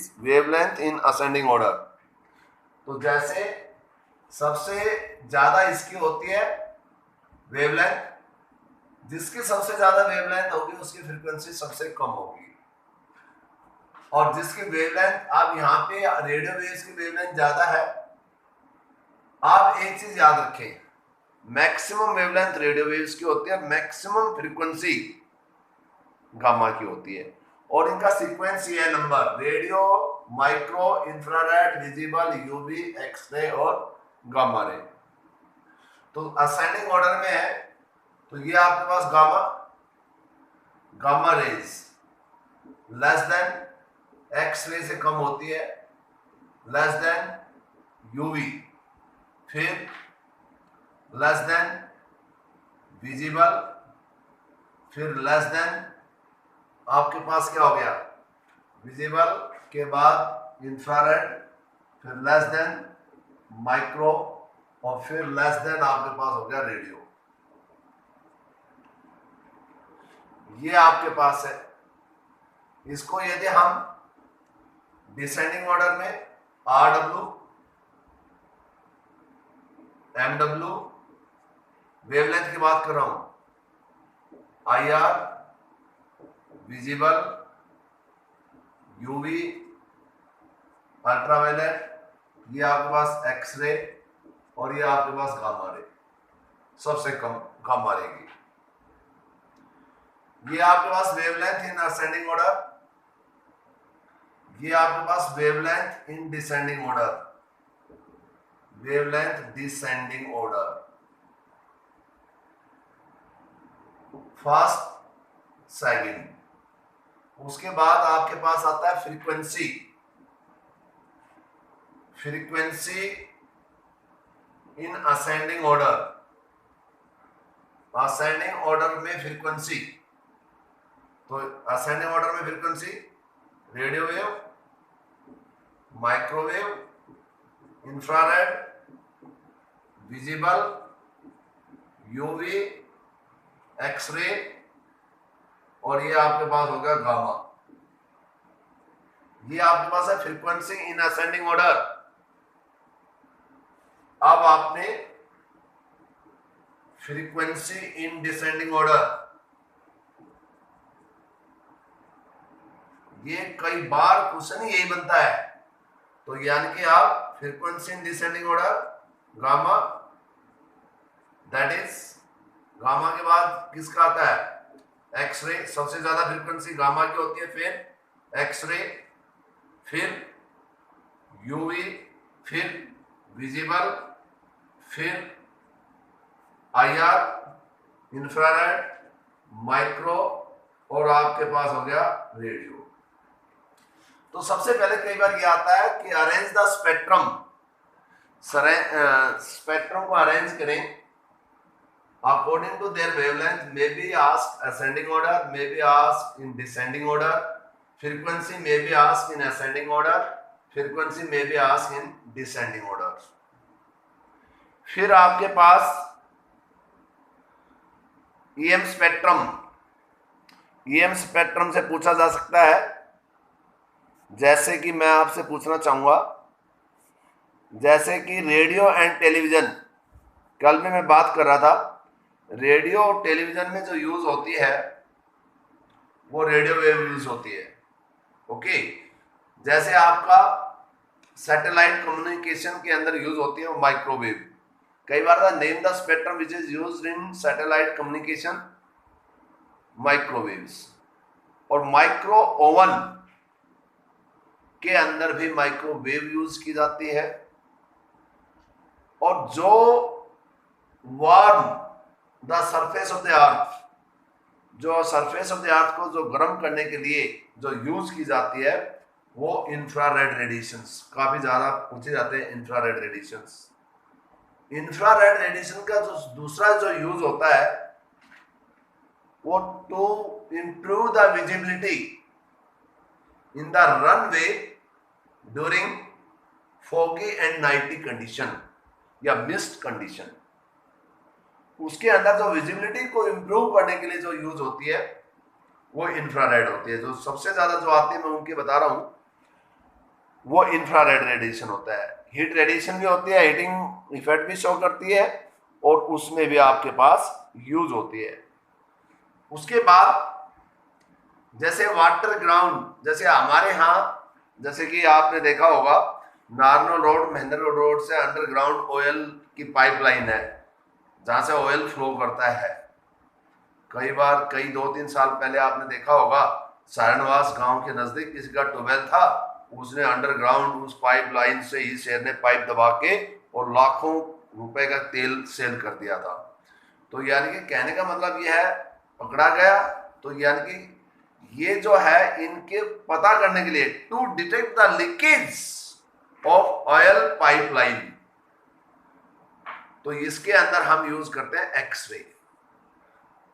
Frequencies wavelength in ascending order. तो जैसे सबसे ज्यादा इसकी होती है वेवलेंथ, जिसकी सबसे ज्यादा वेवलेंथ होगी उसकी फ्रीक्वेंसी सबसे कम होगी, और जिसकी वेवलेंथ, आप यहाँ पे रेडियो वेव्स की वेवलेंथ ज्यादा है, आप एक चीज याद रखें, मैक्सिमम वेवलेंथ रेडियो वेव्स की होती है, मैक्सिमम फ्रीक्वेंसी गामा की होती है, और इनका सीक्वेंस ये है number: radio, micro, infrared, visible, UV, X ray और गामा रे। तो असेंडिंग ऑर्डर में है तो ये आपके पास gamma rays less than X ray से कम होती है, लेस देन यूवी, फिर लेस देन विजिबल, फिर लेस देन आपके पास क्या हो गया, विजिबल के बाद इंफ्रारेड, फिर लेस देन माइक्रो, और फिर लेस देन आपके पास हो गया रेडियो। ये आपके पास है। इसको यदि हम डिसेंडिंग ऑर्डर में RW, MW, वेवलेंथ की बात कर रहा हूं, IR, विजिबल, यूवी, अल्ट्रावायलेट, ये आपके पास एक्सरे, और ये आपके पास गामा रे, सबसे कम गामा रे की। ये आपके पास वेवलेंथ इन असेंडिंग ऑर्डर, ये आपके पास wavelength in descending order, wavelength descending order. First, second, उसके बाद आपके पास आता है frequency. Frequency in ascending order, ascending order में फ्रीक्वेंसी, तो असेंडिंग ऑर्डर में frequency radio wave, microwave, infrared, visible, UV, X ray, और ये आपके पास हो गया गामा। ये आपके पास है फ्रीक्वेंसी इन असेंडिंग ऑर्डर। अब आपने फ्रीक्वेंसी इन डिसेंडिंग ऑर्डर, ये कई बार क्वेश्चन यही बनता है। तो यानी कि आप frequency in descending order gamma, that is gamma के बाद किसका आता है, एक्सरे, सबसे ज्यादा फ्रीक्वेंसी गामा की होती है, फिर एक्सरे, फिर यूवी, फिर विजिबल, फिर IR, इंफ्रारेड, माइक्रो, और आपके पास हो गया रेडियो। तो सबसे पहले कई बार ये आता है कि अरेंज द स्पेक्ट्रम, स्पेक्ट्रम को अरेंज करें according to their wavelength, may be asked ascending order, may be asked in descending order, frequency may be asked in ascending order, frequency may be asked in descending order. फिर आपके पास EM spectrum, EM spectrum से पूछा जा सकता है, जैसे कि मैं आपसे पूछना चाहूंगा, जैसे कि रेडियो एंड टेलीविजन, कल भी मैं बात कर रहा था, रेडियो और टेलीविजन में जो यूज होती है वो रेडियो वेव यूज होती है। ओके, जैसे आपका सैटेलाइट कम्युनिकेशन के अंदर यूज होती है वो माइक्रोवेव। कई बार name the spectrum which is used in satellite communication, microwaves. और माइक्रो ओवन के अंदर भी माइक्रोवेव यूज की जाती है, और जो warm the surface of the earth, जो सरफेस ऑफ द अर्थ को जो गर्म करने के लिए जो यूज की जाती है वो इंफ्रारेड रेडिएशंस, काफी ज्यादा पूछे जाते हैं इंफ्रारेड रेडिएशंस। इंफ्रारेड रेडिएशन का जो दूसरा जो यूज होता है वो to improve the visibility in the runway during foggy and nighty condition या mist condition। उसके अंदर जो विजिबिलिटी को इम्प्रूव करने के लिए जो यूज होती है वो इंफ्रारेड होती है। जो सबसे ज्यादा जो आती है मैं उनकी बता रहा हूं, वो इंफ्रारेड रेडिएशन होता है। हीट रेडिएशन भी होती है, हीटिंग इफेक्ट भी शो करती है, और उसमें भी आपके पास यूज होती है। उसके बाद जैसे वाटर ग्राउंड, जैसे हमारे यहाँ, जैसे कि आपने देखा होगा नारनौल रोड, महेंद्र रोड से अंडरग्राउंड ऑयल की पाइपलाइन है जहां से ऑयल फ्लो करता है। कई बार, कई 2-3 साल पहले आपने देखा होगा सारणवास गांव के नजदीक किसी का ट्यूबवेल था, उसने अंडरग्राउंड उस पाइपलाइन से ही शेर ने पाइप दबा के और लाखों रुपए का तेल सेल कर दिया था। तो यानी कि कहने का मतलब यह है, पकड़ा गया, तो यानी कि ये जो है इनके पता करने के लिए, to detect the leakage of oil pipeline, तो इसके अंदर हम यूज करते हैं x ray.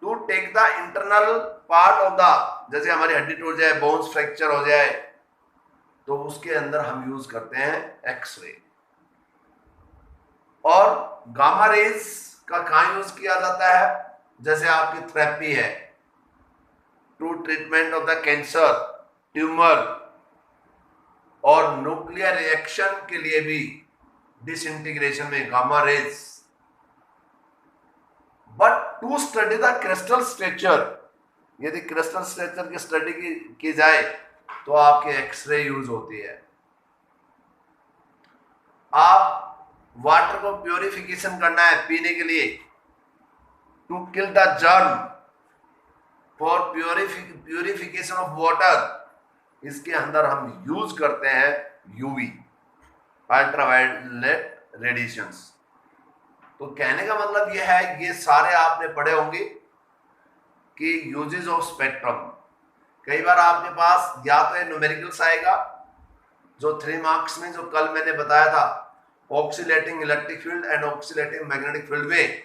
To take the internal part of the, जैसे हमारी हड्डी टूट जाए, बोन्स फ्रैक्चर हो जाए, तो उसके अंदर हम यूज करते हैं एक्सरे। और गामा रेज का कहां यूज किया जाता है, जैसे आपकी थेरेपी है, to treatment of the cancer, tumour, और न्यूक्लियर रिएक्शन के लिए भी डिसइंटीग्रेशन में gamma rays. But to study the crystal structure, यदि क्रिस्टल स्ट्रक्चर की स्टडी की जाए तो आपके एक्सरे यूज होती है। आप वाटर को प्योरिफिकेशन करना है पीने के लिए, to kill the germ, for purification of water, इसके अंदर हम यूज करते हैं यूवी, अल्ट्रावायलेट रेडिएशंस। तो कहने का मतलब यह है, ये सारे आपने पढ़े होंगे कि यूजेस ऑफ स्पेक्ट्रम। कई बार आपके पास या तो न्यूमेरिकल्स आएगा, जो 3 मार्क्स में, जो कल मैंने बताया था, oscillating electric field and oscillating magnetic field में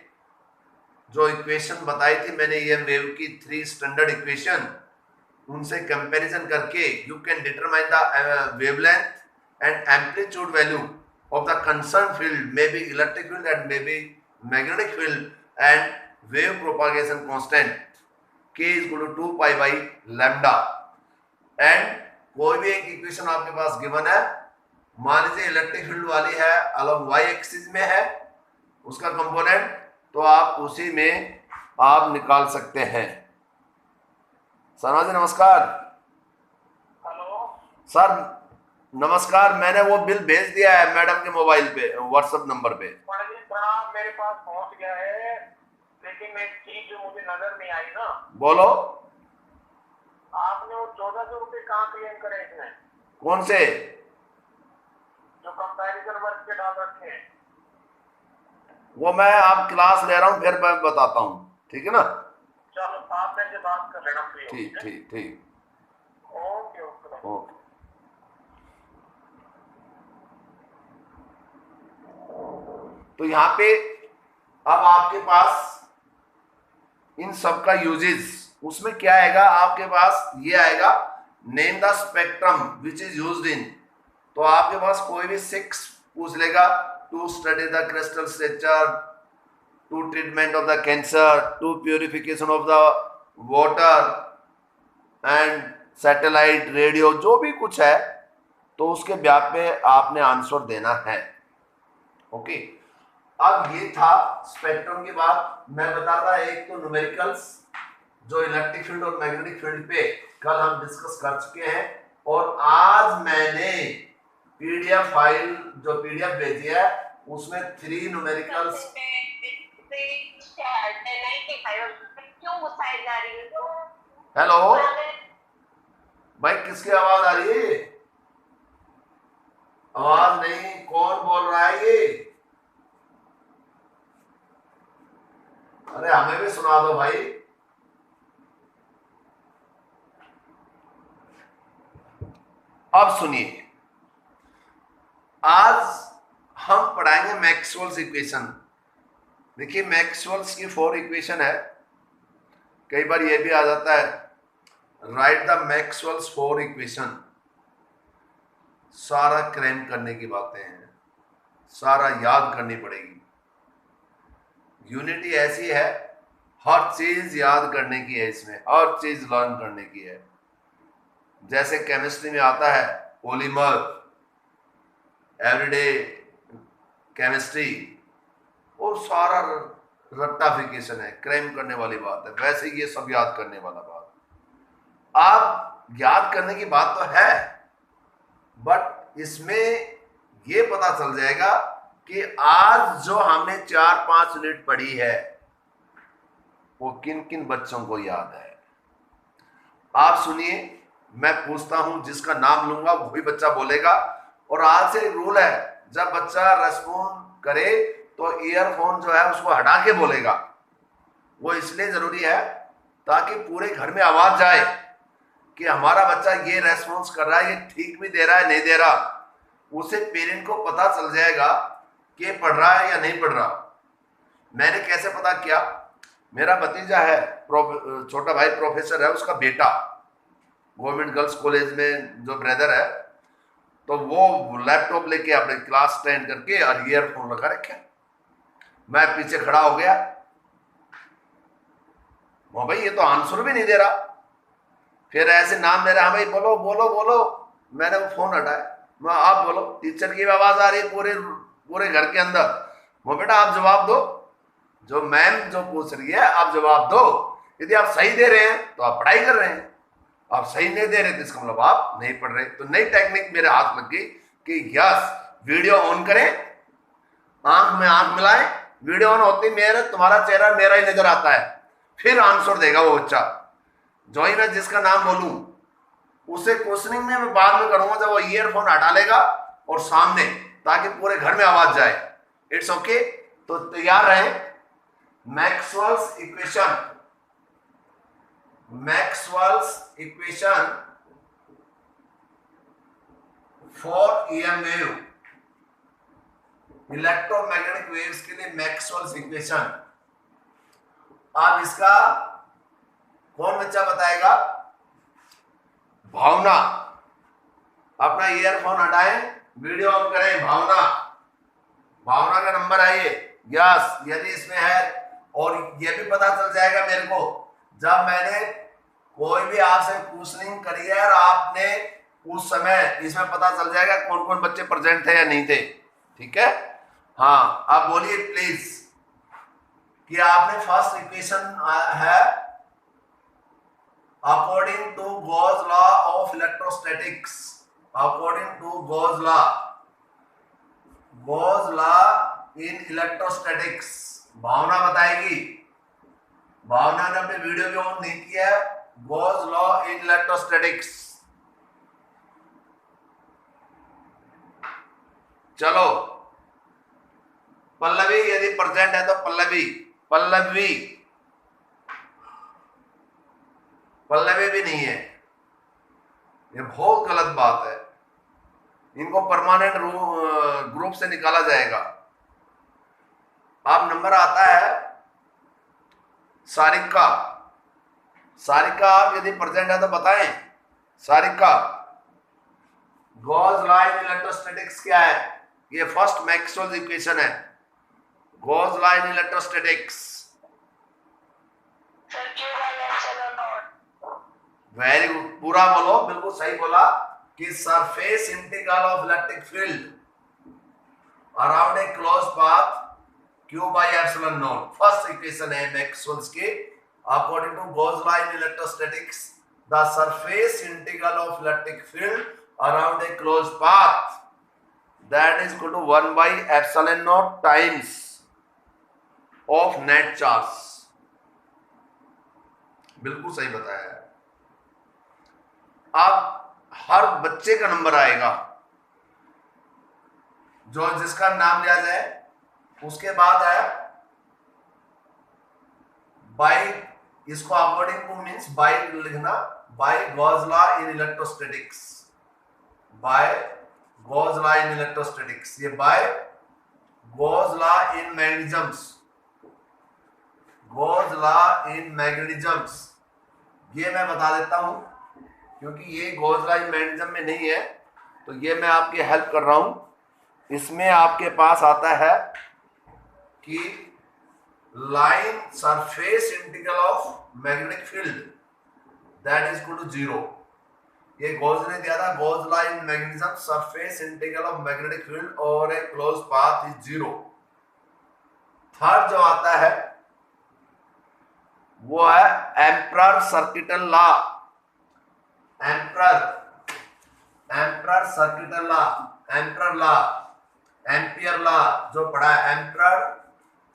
जो इक्वेशन बताई थी मैंने, ये वेव की 3 स्टैंडर्ड इक्वेशन, उनसे कंपैरिजन करके you can determine the wavelength and amplitude value of the concerned field, may be electric field and may be magnetic field, and wave propagation constant k is equal to 2 pi by lambda। and कोई भी एक equation आपके पास given है, मान लीजिए electric field वाली है, along y axis में है उसका कंपोनेंट, तो आप उसी में आप निकाल सकते हैं। शर्मा जी नमस्कार। हेलो सर नमस्कार, मैंने वो बिल भेज दिया है मैडम के मोबाइल पे, व्हाट्सएप नंबर पे। मेरे पास पहुंच गया है, लेकिन एक चीज जो मुझे नजर नहीं आई ना। बोलो। आपने वो 1400 रुपये कहाँ क्लेम करे इसमें? कौन से? जो कंपैरिजन वर्क के डाल रखे हैं। वो मैं आप क्लास ले रहा हूँ, फिर मैं बताता हूँ, ठीक है ना? चलो आप मेरे से बात कर लेना, फ्री हो। ठीक ठीक ठीक, ओके ओके ओके। तो यहाँ पे अब आपके पास इन सब का यूजेस, उसमें क्या आएगा आपके पास, ये आएगा name the spectrum which is used in. तो आपके पास कोई भी 6 पूछ लेगा, to study the crystal structure, to treatment of the cancer, to purification of the water and satellite radio, जो भी कुछ है, तो उसके ब्याप पे आपने आंसर देना है। ओके, अब ये था स्पेक्ट्रम की बात। मैं बता रहा, एक तो न्यूमेरिकल्स जो इलेक्ट्रिक फील्ड और मैग्नेटिक फील्ड पे कल हम डिस्कस कर चुके हैं, और आज मैंने पीडीएफ फाइल जो पीडीएफ भेजी है उसमें 3 न्यूमेरिकल्स। हेलो भाई, किसकी आवाज आ रही है? आवाज नहीं, कौन बोल रहा है ये? अरे हमें भी सुना दो भाई। अब सुनिए, आज हम पढ़ाएंगे मैक्सवेल्स इक्वेशन। देखिए मैक्सवेल्स की 4 इक्वेशन है। कई बार ये भी आ जाता है, राइट द मैक्सवेल्स 4 इक्वेशन। सारा क्रैम करने की बातें हैं, सारा याद करनी पड़ेगी। यूनिटी ऐसी है, हर चीज याद करने की है, इसमें हर चीज लर्न करने की है। जैसे केमिस्ट्री में आता है पॉलीमर, एवरीडे केमिस्ट्री, और सारा रट्टाफिकेशन है, क्राइम करने वाली बात है। वैसे ये सब याद करने वाला बात, आप याद करने की बात तो है, बट इसमें ये पता चल जाएगा कि आज जो हमने 4-5 यूनिट पढ़ी है वो किन किन बच्चों को याद है। आप सुनिए, मैं पूछता हूं, जिसका नाम लूंगा वही बच्चा बोलेगा। और आज से रूल है, जब बच्चा रेस्पॉन्ड करे तो ईयरफोन जो है उसको हटा के बोलेगा। वो इसलिए जरूरी है ताकि पूरे घर में आवाज जाए कि हमारा बच्चा ये रेस्पॉन्स कर रहा है, ये ठीक भी दे रहा है नहीं दे रहा। उसे पेरेंट को पता चल जाएगा कि पढ़ रहा है या नहीं पढ़ रहा। मैंने कैसे पता किया, मेरा भतीजा है, छोटा भाई प्रोफेसर है, उसका बेटा गवर्नमेंट गर्ल्स कॉलेज में जो ब्रदर है, तो वो लैपटॉप लेके अपने क्लास अटेंड करके और ईयरफोन लगा रखे, मैं पीछे खड़ा हो गया, वो भाई ये तो आंसर भी नहीं दे रहा। फिर ऐसे नाम ले रहा, हाँ भाई बोलो बोलो बोलो, मैंने वो फोन हटाया, मैं आप बोलो, टीचर की आवाज आ रही है पूरे घर के अंदर, वो बेटा आप जवाब दो, जो मैम जो पूछ रही है आप जवाब दो। यदि आप सही दे रहे हैं तो आप पढ़ाई कर रहे हैं, आप सही नहीं दे रहे तो इसका मतलब आप नहीं पढ़ रहे। तो नई टेक्निक मेरे हाथ लग गई कि यस, वीडियो ऑन करें, आंख में आंख मिलाएं, वीडियो ऑन होती मेरा तुम्हारा चेहरा मेरा ही नजर आता है, फिर आंसर देगा वो बच्चा। जो ही मैं जिसका नाम बोलूं उसे क्वेश्चनिंग में मैं बाद में करूंगा जब वो ईयरफोन हटा लेगा और सामने, ताकि पूरे घर में आवाज जाए। इट्स ओके, तो तैयार रहे। Maxwell's equation for EM wave, electromagnetic waves के लिए मैक्सवेल्स इक्वेशन। अब इसका कौन बच्चा बताएगा? भावना। अपना ईयरफोन हटाएं, वीडियो ऑन करें। भावना का नंबर आइए। यस, यदि इसमें है, और ये भी पता चल जाएगा मेरे को जब मैंने कोई भी आपसे क्वेश्चनिंग करी है और आपने उस समय, इसमें पता चल जाएगा कौन कौन बच्चे प्रेजेंट थे या नहीं थे। ठीक है, हाँ, आप बोलिए प्लीज कि आपने फर्स्ट इक्वेशन है according to Gauss law of electrostatics. According to Gauss law in electrostatics, Bhavna बताएगी। भावना ने अपने वीडियो भी ऑन नहीं किया है। गॉस लॉ इन इलेक्ट्रोस्टैटिक्स, चलो। पल्लवी यदि प्रेजेंट है तो पल्लवी भी नहीं है, ये बहुत गलत बात है। इनको परमानेंट ग्रुप से निकाला जाएगा। अब नंबर आता है सारिका। आप यदि प्रेजेंट है तो बताएं। Sarika, Gauss law in electrostatics क्या है? ये फर्स्ट मैक्सवेल्स इक्वेशन है, Gauss law in electrostatics. Very good, पूरा बोलो, बिल्कुल सही बोला कि surface integral of electric field around a close path Q by epsilon naught। First equation है मैक्सवेल्स की। According to Gauss law in electrostatics, the surface integral of electric field around a close path that is equal to 1 by epsilon naught times of net charge. बिल्कुल सही बताया है। अब हर बच्चे का number आएगा, जो जिसका नाम लिया जाए। उसके बाद है बाय, इसको अकॉर्डिंग टू मींस बाय लिखना, by Gauss law in electrostatics. By Gauss law in electrostatics, ये by Gauss law in magnetisms. Gauss law in magnetisms, ये मैं बता देता हूं क्योंकि ये गॉस लॉ इन मैग्नेटिज्म में नहीं है, तो ये मैं आपकी हेल्प कर रहा हूं। इसमें आपके पास आता है कि line surface integral of magnetic field that is equal to 0। ये गॉस ने दिया था, Gauss law in magnetism, surface integral of magnetic field और a close path is 0। Third जो आता है वो है Ampere circuital law. Ampere circuital law, Ampere law, Ampere law जो पढ़ा है, एम्परर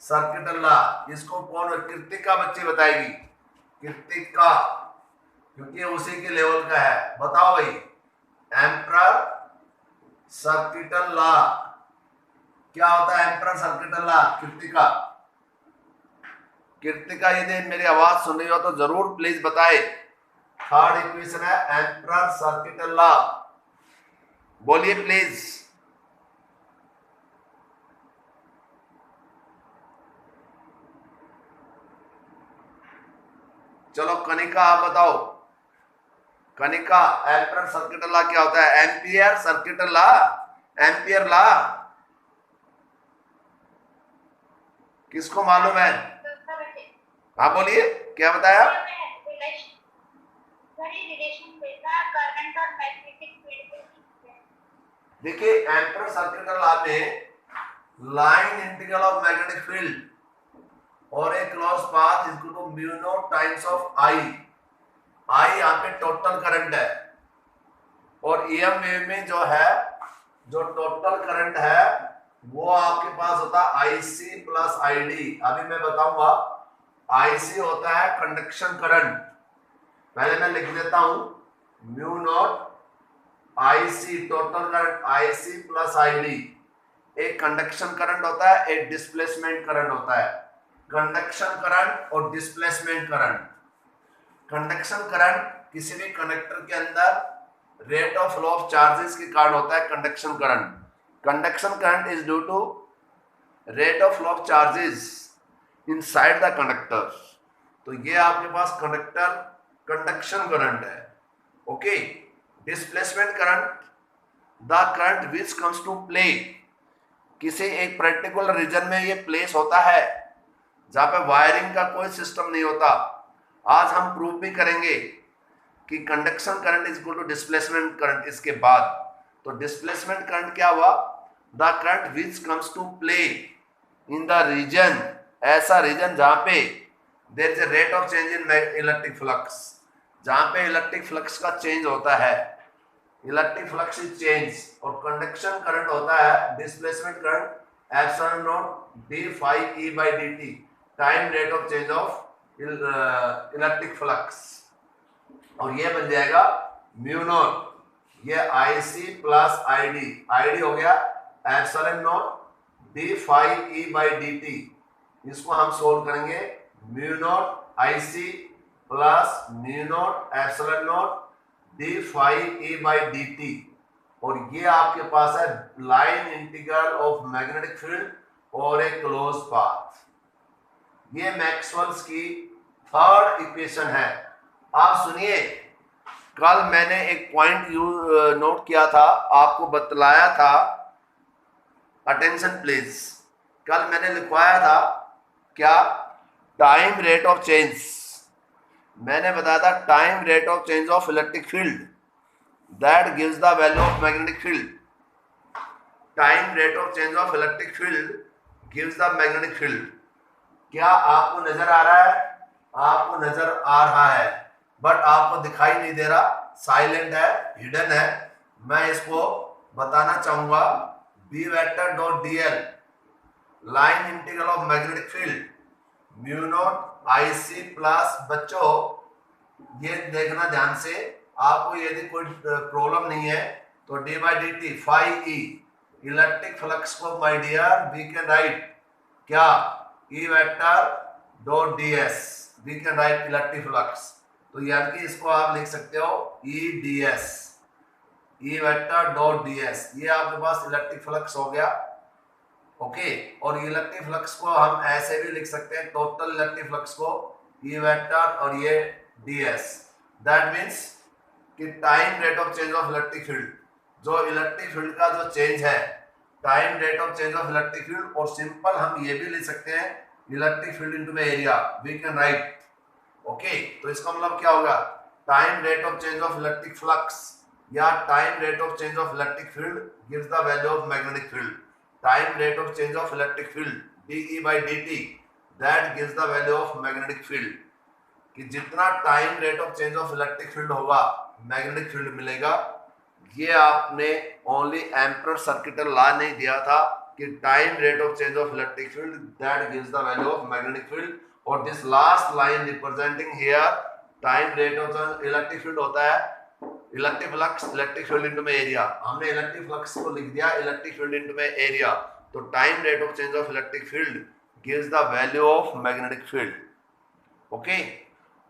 सर्किटल लॉ। इसको कौन, कृतिका बच्ची बताएगी, कृतिका, क्योंकि उसी के लेवल का है। बताओ भाई, एम्परर सर्किटल लॉ क्या होता है? Ampere circuital law, Kritika. Kritika यदि मेरी आवाज सुन रही हो तो जरूर प्लीज बताए। थर्ड इक्वेशन है एम्परर सर्किटल लॉ, बोलिए प्लीज। चलो कनिका आप बताओ, कनिका एम्परर सर्किटल लॉ क्या होता है? Ampere circuital law, Ampere law किसको मालूम है? हाँ बोलिए, क्या बताया? देखिए एम्परर सर्किटल लॉ में line integral of magnetic field और एक close path is equal to mu naught times of I. I यहाँ पे टोटल करंट है और ईएम वेव में जो है, जो टोटल करंट है वो आपके पास होता है आईसी प्लस आईडी। अभी मैं बताऊंगा। आईसी होता है कंडक्शन करंट, पहले मैं लिख देता हूं, mu naught IC total current, IC plus ID. एक कंडक्शन करंट होता है, एक डिस्प्लेसमेंट करंट होता है। कंडक्शन करंट और डिस्प्लेसमेंट करंट। कंडक्शन करंट किसी भी कंडक्टर के अंदर rate of flow of charges के कारण होता है conduction current. Conduction current is due to rate of flow of charges inside the conductor. तो ये आपके पास कंडक्टर कंडक्शन करंट है। Okay, displacement current, the current which comes to play, किसी एक पर्टिकुलर रीजन में ये प्लेस होता है जहां पे वायरिंग का कोई सिस्टम नहीं होता। आज हम प्रूव भी करेंगे कि conduction current is equal to displacement current. इसके बाद तो डिस्प्लेसमेंट करंट क्या हुआ? The current which comes to play in the region, ऐसा रीजन जहां पे there is a rate of change in electric flux, जहां पे इलेक्ट्रिक फ्लक्स का चेंज होता है, इलेक्ट्रिक फ्लक्स इज चेंज। और कंडक्शन करंट होता है displacement current epsilon naught d phi E by D t, time rate of change of electric flux. और ये बन जाएगा म्यू नॉट, ये आईसी प्लस आईडी, आईडी हो गया epsilon naught d phi E by D t. इसको हम solve करेंगे, mu naught IC plus mu naught epsilon naught d phi E by D t. और ये आपके पास है line integral of magnetic field और एक क्लोज पाथ। ये मैक्सवेल्स की थर्ड इक्वेशन है। आप सुनिए, कल मैंने एक पॉइंट नोट किया था, आपको बतलाया था, अटेंशन प्लीज। कल मैंने लिखवाया था क्या? Time rate of change. मैंने बताया था time rate of change of electric field that gives the value of magnetic field. Time rate of change of electric field gives the magnetic field. क्या आपको नजर आ रहा है? आपको नजर आ रहा है, बट आपको दिखाई नहीं दे रहा, साइलेंट है, हिडन है। मैं इसको बताना चाहूंगा, B vector dot d l, line integral of magnetic field mu naught IC plus, बच्चों ये देखना ध्यान से, आपको यदि कोई प्रॉब्लम नहीं है तो D by D T phi E, electric flux को my dear we can write क्या? E vector dot D S, we can write electric flux. तो यानी कि इसको आप लिख सकते हो E D S, E vector dot D S. ये आपके पास इलेक्ट्रिक फ्लक्स हो गया। ओके, और इलेक्ट्रिक फ्लक्स को हम ऐसे भी लिख सकते हैं, टोटल इलेक्ट्रिक फ्लक्स को ई वेक्टर और ये डी एस। दैट मीन्स कि time rate of change of electric field, जो इलेक्ट्रिक फील्ड का जो चेंज है, time rate of change of electric field. और सिंपल हम ये भी लिख सकते हैं electric field into the area, we can write. Okay, तो इसका मतलब क्या होगा? Time rate of change of electric flux या time rate of change of electric field gives the value of magnetic field. Time rate of change of electric field dE by dt that gives the value of magnetic field. कि जितना time rate of change of electric field होगा magnetic field मिलेगा. ये आपने only emperor circuital law नहीं दिया था कि time rate of change of electric field that gives the value of magnetic field. और this last line representing here time rate of electric field होता है electric flux electric field into में area. हमने electric flux को लिख दिया electric field into में area. तो time rate of change of electric field gives the value of magnetic field. Okay,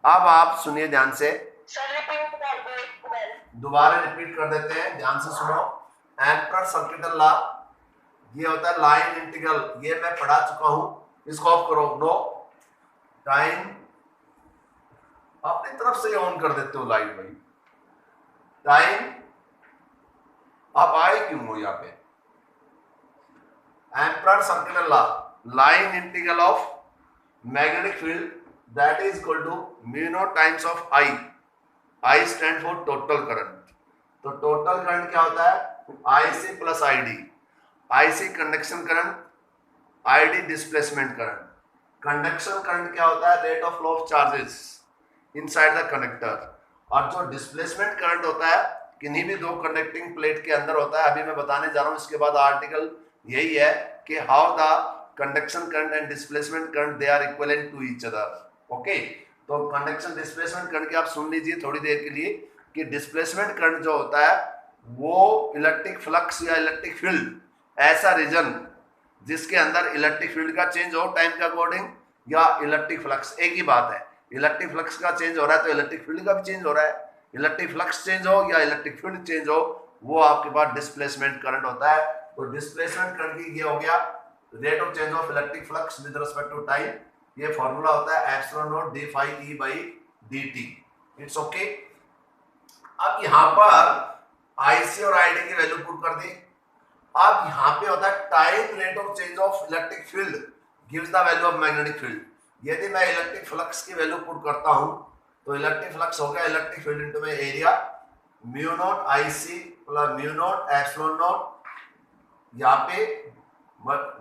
अब आप सुनिए ध्यान से, दोबारा रिपीट कर देते हैं, ध्यान से सुनो. एम्परर सर्किटल लॉ ये होता है लाइन इंटीग्रल, ये मैं पढ़ा चुका हूं, इसको ऑफ करो. नो टाइम अपनी तरफ से ऑन कर देते हो लाइट भाई. टाइम आप आए क्यों हो यहाँ पे? Emperor circuital law line integral of magnetic field that is equal to mu naught times of I. I stand for total current. तो टोटल करंट क्या होता है? IC plus ID. IC conduction current, ID displacement current. Conduction current क्या होता है? Rate of flow of charges inside the conductor. और जो displacement current होता है किन्हीं भी दो कंडक्टिंग प्लेट के अंदर होता है. अभी मैं बताने जा रहा हूँ, इसके बाद आर्टिकल यही है कि how the conduction current and displacement current they are equivalent to each other. Okay, तो कंडक्शन डिस्प्लेसमेंट करंट के आप सुन लीजिए थोड़ी देर के लिए कि डिस्प्लेसमेंट करंट जो होता है वो इलेक्ट्रिक फ्लक्स या इलेक्ट्रिक फील्ड, ऐसा रीजन जिसके अंदर इलेक्ट्रिक फील्ड का चेंज हो टाइम के अकॉर्डिंग या इलेक्ट्रिक फ्लक्स, एक ही बात है. इलेक्ट्रिक फ्लक्स का चेंज हो रहा है तो इलेक्ट्रिक फील्ड का भी चेंज हो रहा है. इलेक्ट्रिक फ्लक्स चेंज हो या इलेक्ट्रिक फील्ड चेंज हो, वो आपके पास डिस्प्लेसमेंट करंट होता है. तो डिस्प्लेसमेंट करंट की ये हो गया rate of change of electric flux with respect to time. ये फॉर्मूला होता है epsilon naught d phi E by dt. It's okay. अब यहाँ पर IC और ID की वैल्यू पुट कर दी. अब यहाँ पे होता है time rate of change of electric field gives the value of magnetic field. यदि मैं इलेक्ट्रिक फ्लक्स की वैल्यू पुट करता हूँ तो इलेक्ट्रिक फ्लक्स हो गया इलेक्ट्रिक फील्ड इनटू में area mu naught IC plus mu naught epsilon not. यहाँ पे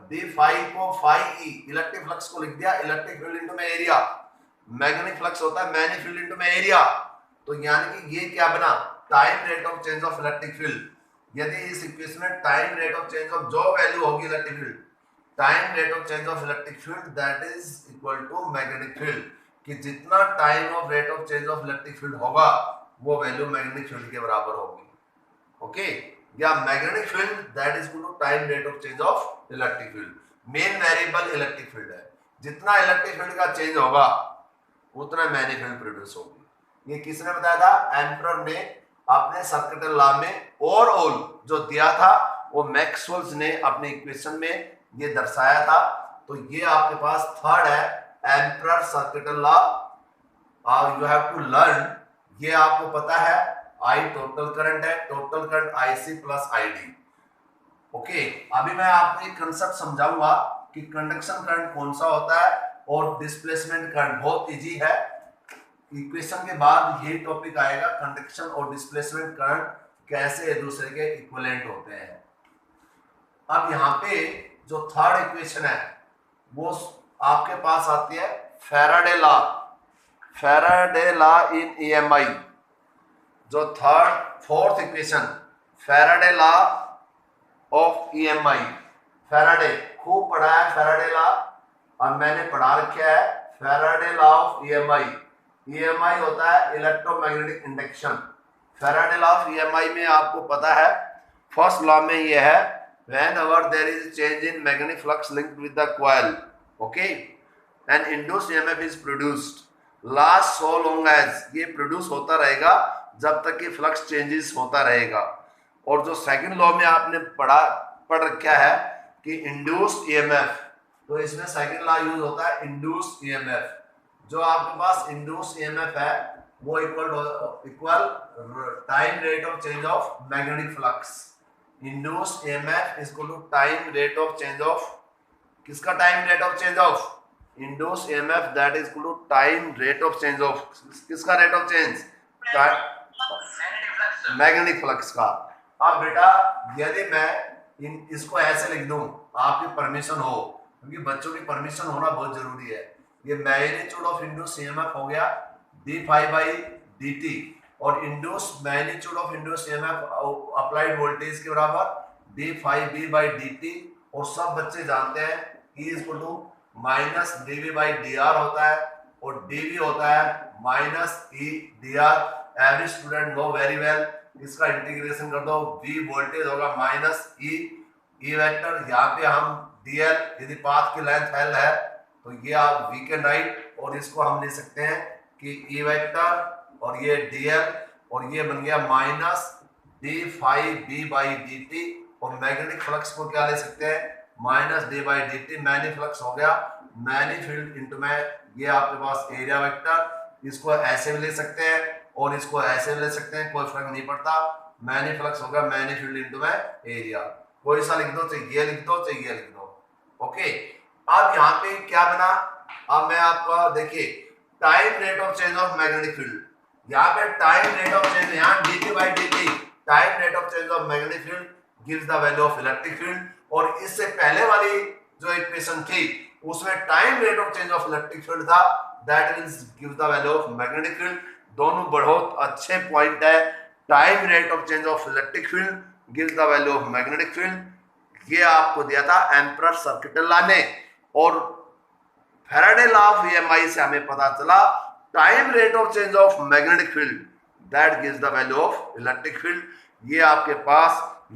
डी फाई को फाई ई इलेक्ट्रिक फ्लक्स को लिख दिया इलेक्ट्रिक फील्ड इनटू में एरिया. मैग्नेटिक फ्लक्स होता है मैग्नेटिक फील्ड इनटू में एरिया. तो यानी कि ये क्या बना? Time rate of change of electric field. यदि इस इक्वेशन में time rate of change of जो वैल्यू होगी electric field, time rate of change of electric field that is equal to magnetic field. कि जितना time of rate of change of electric field होगा वो value magnetic field के बराबर होगी. Okay, या magnetic field that is equal to time rate of change of electric field. Main variable electric field है. जितना इलेक्ट्रिक फील्ड का change होगा उतना मैग्नेटिक फील्ड प्रोड्यूस होगी. ये किसने बताया था? एम्परर ने अपने सर्किटल लॉ में. ओवरऑल जो दिया था वो मैक्सवेल्स ने अपने इक्वेशन में ये दर्शाया था. तो ये आपके पास थर्ड है Ampere circuital law. You have to learn. ये आपको पता है I टोटल करंट है, total current IC plus ID. Okay, अभी मैं आपको एक कंसेप्ट समझाऊंगा कि कंडक्शन करंट कौन सा होता है और डिस्प्लेसमेंट करंट. बहुत इजी है. इक्वेशन के बाद ये टॉपिक आएगा कंडक्शन और डिस्प्लेसमेंट करंट कैसे एक दूसरे के इक्विवेलेंट होते हैं. अब यहाँ पे जो थर्ड इक्वेशन है वो आपके पास आती है Faraday law. Faraday law in EMI. जो fourth equation Faraday law of EMI. Faraday खूब पढ़ा है फैराडे लॉ और मैंने पढ़ा रखा है Faraday law of EMI. EMI होता है electromagnetic induction. Faraday law of EMI में आपको पता है फर्स्ट लॉ में ये है whenever there is a change in magnetic flux linked with the coil, okay, an induced EMF is produced. Last so long as ये प्रोड्यूस होता रहेगा जब तक कि फ्लक्स चेंजेस होता रहेगा. और जो सेकंड लॉ में आपने पढ़ रखा है कि इंड्यूस्ड EMF, तो इसमें सेकंड लॉ यूज होता है इंड्यूस्ड EMF. जो आपके पास इंड्यूस्ड EMF है वो equal time rate of change of magnetic flux. Induced EMF is equal to time rate of change of किसका? Time rate of change of induced EMF that is equal to time rate of change of किसका? Rate of change magnetic flux का। अब बेटा यदि मैं इसको ऐसे लिख दूं, आपकी परमिशन हो, क्योंकि बच्चों की परमिशन होना बहुत जरूरी है। ये मैग्नीट्यूड ऑफ इंड्यूस ईएमएफ हो गया d∅dt, और induce magnitude of induce EMF applied voltage के बराबर d∅b/dt, और सब बच्चे जानते हैं E equal to minus dV/dr होता है, और dV होता है minus E/dr। Every student know very well. इसका इंटीग्रेशन कर दो, V वोल्टेज होगा माइनस E वेक्टर, यहाँ पे हम dl, यदि पाथ की लेंथ l है तो ये आप V कैन राइट, और इसको हम ले सकते हैं कि E वेक्टर और ये dl, और ये बन गया माइनस d∅b/dt, और मैग्नेटिक फ्लक्स को क्या ले सकते हैं, माइनस d/dt। मैनी फ्लक्स हो गया मैनी फील्ड इंटू में ये आपके पास एरिया वेक्टर। इसको ऐसे भी ले सकते हैं और इसको ऐसे भी ले सकते हैं, कोई फर्क नहीं पड़ता। मैनी फ्लक्स हो गया मैनी फील्ड इंटू में एरिया। कोई सा लिख दो, चाहे ये लिख दो, चाहे ये लिख दो। ओके, अब यहाँ पे क्या बना, अब मैं आपको देखिए time rate of change of magnetic field, यहाँ पे टाइम रेट ऑफ चेंज, यहाँ dt/dt time rate of change of magnetic field gives the value of electric field. और इससे पहले वाली जो इक्वेशन थी उसमें time rate of change of electric field था, that means gives the value of magnetic field. दोनों बहुत अच्छे पॉइंट है। Time rate of change of electric field gives the value of magnetic field. ये आपको दिया था एम्परर सर्किट लॉ ने, और फैराडे लॉ ऑफ ईएमआई से हमें पता चला time rate of change of magnetic field that gives the value of electric field. ये आपके पास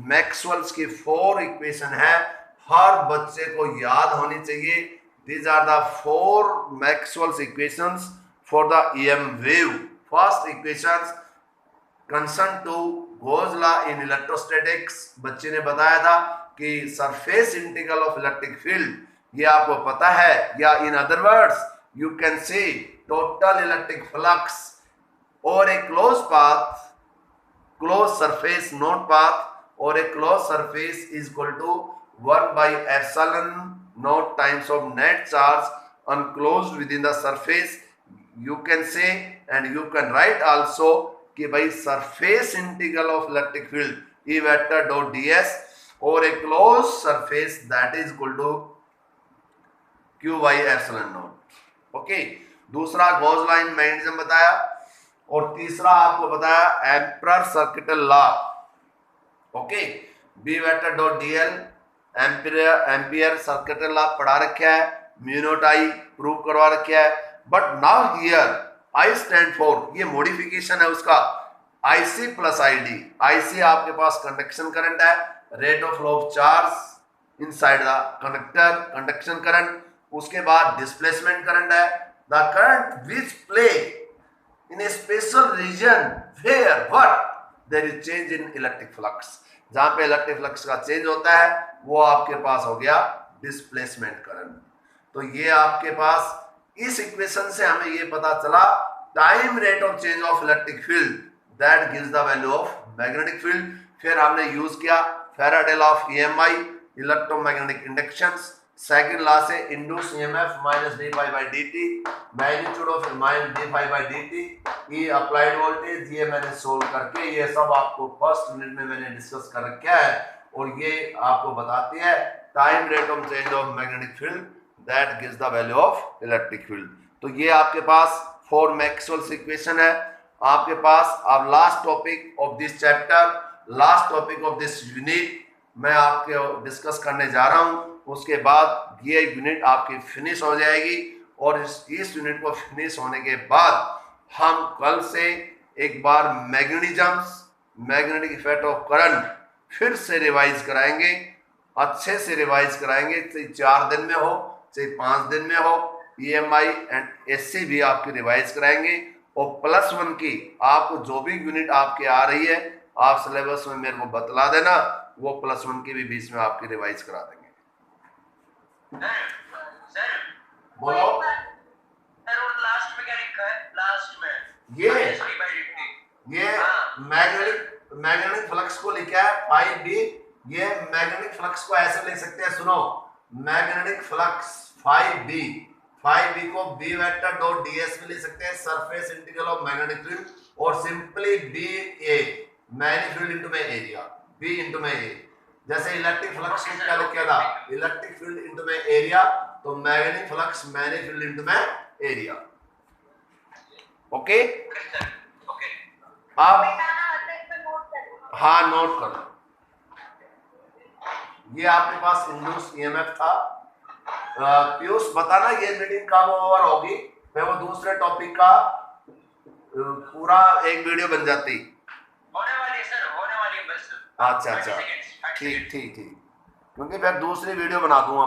मैक्सवेल्स की 4 इक्वेशन है, हर बच्चे को याद होनी चाहिए। These are the 4 Maxwell's equations for the EM wave. First equations concern to Gauss law in electrostatics, बच्चे ने बताया था कि surface integral of electric field, ये आपको पता है, या in other words you can say total electric flux over a close path, close surface not path, over a close surface is equal to 1/ε0 times of net charge enclosed within the surface. You can say and you can write also कि भाई surface integral of electric field E vector dot ds over a close surface that is equal to q/ε0। Okay, दूसरा Gauss law in magnetism बताया, और तीसरा आपको बताया Ampere circuit law. Okay, B vector dot dl Ampere circuit law पढ़ा रखा है, mu naught I prove करवा रखा है। But now here I stand for, ये मॉडिफिकेशन है उसका, IC प्लस ID। IC आपके पास कंडक्शन करंट है, rate of flow of charge inside the conductor, conduction current. उसके बाद डिस्प्लेसमेंट करंट है, the current which play in a special region where what there is change in electric flux. जहां पे electric flux का change होता है वो आपके पास हो गया डिस्प्लेसमेंट करंट। तो ये आपके पास इस इक्वेशन से हमें ये पता चला time rate of change of electric field that gives the value of magnetic field. फिर हमने यूज किया Faraday law of EMI, electromagnetic inductions. Second law से induce EMF minus d∅/dt, magnitude of minus d∅/dt, ये applied voltage, ये मैंने solve करके, ये सब आपको फर्स्ट यूनिट में मैंने डिस्कस कर रखा है, और ये आपको बताती है time rate of change of magnetic field that gives the value of electric field. तो ये आपके पास 4 मैक्सवेल्स इक्वेशन है आपके पास। अब last topic of this chapter, last topic of this unit मैं आपके डिस्कस करने जा रहा हूं। उसके बाद ये यूनिट आपकी फिनिश हो जाएगी, और इस यूनिट को फिनिश होने के बाद हम कल से एक बार मैग्नेटिज्म्स, मैग्नेटिक इफेक्ट ऑफ करंट फिर से रिवाइज कराएंगे, अच्छे से रिवाइज कराएंगे, चाहे 4 दिन में हो चाहे 5 दिन में हो। ईएमआई एंड एससी भी आपकी रिवाइज कराएंगे, और +1 की आपको जो भी यूनिट आपके आ रही है आप सिलेबस में मेरे को बतला देना, वो +1 की भी बीच में आपकी रिवाइज करा देंगे। बोलो लास्ट में क्या लिखा है, लास्ट में ये मैग्नेटिक फ्लक्स को लिखा है ∅b। ये मैग्नेटिक फ्लक्स को ऐसे लिख सकते हैं, सुनो, मैग्नेटिक फ्लक्स ∅b को B वेक्टर डॉट ds में लिख सकते हैं, surface integral of magnetic field, और simply B A many field into my area, B into my A. जैसे इलेक्ट्रिक फ्लक्स में क्या लिखा था, electric field into my area, तो magnetic flux many field into my area. Okay, अब हाँ note करो, ये आपके पास इंड्यूस ईएमएफ था। पीयूष बताना ये मीटिंग कब ओवर होगी, मैं वो दूसरे टॉपिक का पूरा एक वीडियो बन जाती। होने वाली है सर, होने वाली है बस। अच्छा अच्छा, ठीक ठीक ठीक, क्योंकि मैं दूसरी वीडियो बना दूंगा।